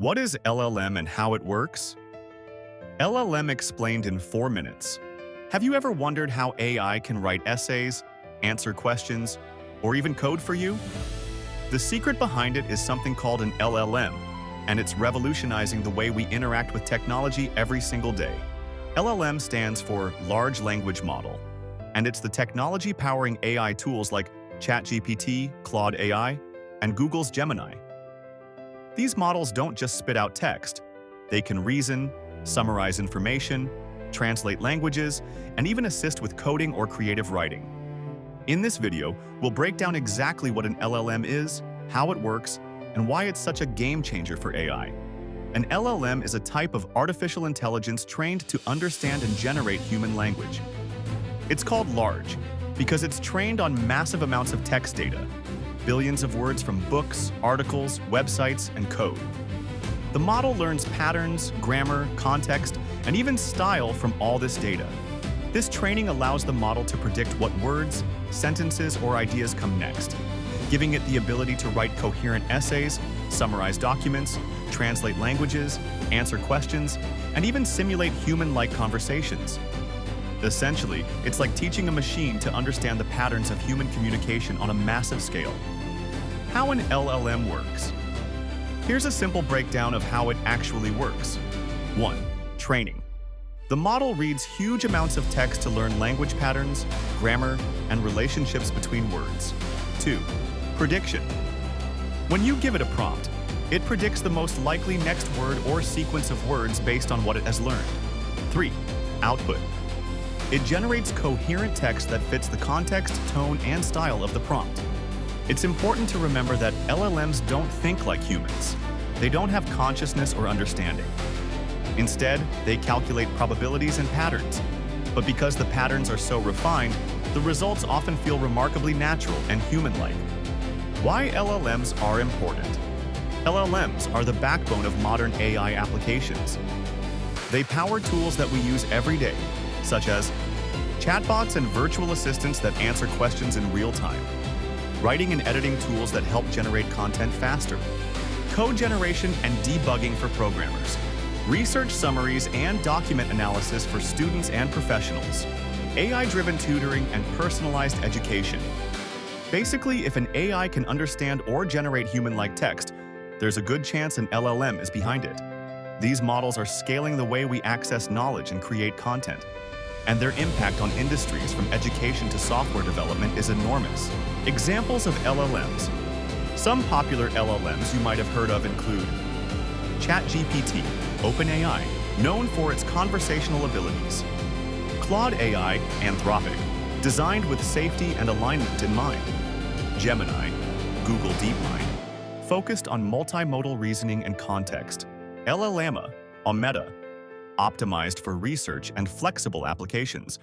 What is LLM and how it works? LLM explained in 4 minutes. Have you ever wondered how AI can write essays, answer questions, or even code for you? The secret behind it is something called an LLM, and it's revolutionizing the way we interact with technology every single day. LLM stands for Large Language Model, and it's the technology powering AI tools like ChatGPT, Claude AI, and Google's Gemini. These models don't just spit out text. They can reason, summarize information, translate languages, and even assist with coding or creative writing. In this video, we'll break down exactly what an LLM is, how it works, and why it's such a game changer for AI. An LLM is a type of artificial intelligence trained to understand and generate human language. It's called large because it's trained on massive amounts of text data, billions of words from books, articles, websites, and code. The model learns patterns, grammar, context, and even style from all this data. This training allows the model to predict what words, sentences, or ideas come next, giving it the ability to write coherent essays, summarize documents, translate languages, answer questions, and even simulate human-like conversations. Essentially, it's like teaching a machine to understand the patterns of human communication on a massive scale. How an LLM works. Here's a simple breakdown of how it actually works. 1. Training. The model reads huge amounts of text to learn language patterns, grammar, and relationships between words. 2. Prediction. When you give it a prompt, it predicts the most likely next word or sequence of words based on what it has learned. 3. Output. It generates coherent text that fits the context, tone, and style of the prompt. It's important to remember that LLMs don't think like humans. They don't have consciousness or understanding. Instead, they calculate probabilities and patterns. But because the patterns are so refined, the results often feel remarkably natural and human-like. Why LLMs are important. LLMs are the backbone of modern AI applications. They power tools that we use every day, such as chatbots and virtual assistants that answer questions in real time, writing and editing tools that help generate content faster, code generation and debugging for programmers, research summaries and document analysis for students and professionals, AI-driven tutoring and personalized education. Basically, if an AI can understand or generate human-like text, there's a good chance an LLM is behind it. These models are scaling the way we access knowledge and create content, and their impact on industries from education to software development is enormous. Examples of LLMs. Some popular LLMs you might have heard of include ChatGPT, OpenAI, known for its conversational abilities; Claude AI, Anthropic, designed with safety and alignment in mind; Gemini, Google DeepMind, focused on multimodal reasoning and context; LLM, Meta, optimized for research and flexible applications.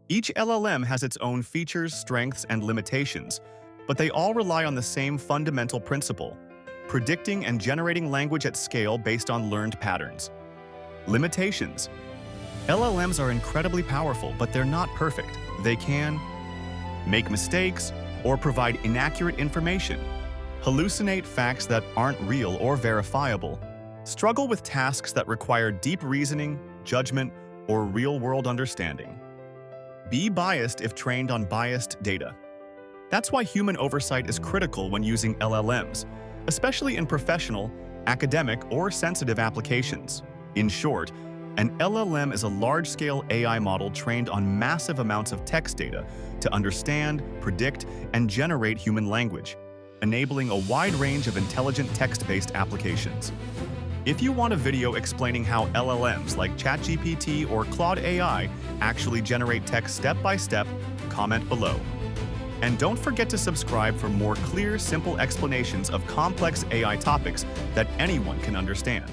Each LLM has its own features, strengths, and limitations, but they all rely on the same fundamental principle: predicting and generating language at scale based on learned patterns. Limitations. LLMs are incredibly powerful, but they're not perfect. They can make mistakes or provide inaccurate information, hallucinate facts that aren't real or verifiable, struggle with tasks that require deep reasoning, judgment, or real-world understanding. Be biased if trained on biased data. That's why human oversight is critical when using LLMs, especially in professional, academic, or sensitive applications. In short, an LLM is a large-scale AI model trained on massive amounts of text data to understand, predict, and generate human language, enabling a wide range of intelligent text-based applications. If you want a video explaining how LLMs like ChatGPT or Claude AI actually generate text step-by-step, comment below. And don't forget to subscribe for more clear, simple explanations of complex AI topics that anyone can understand.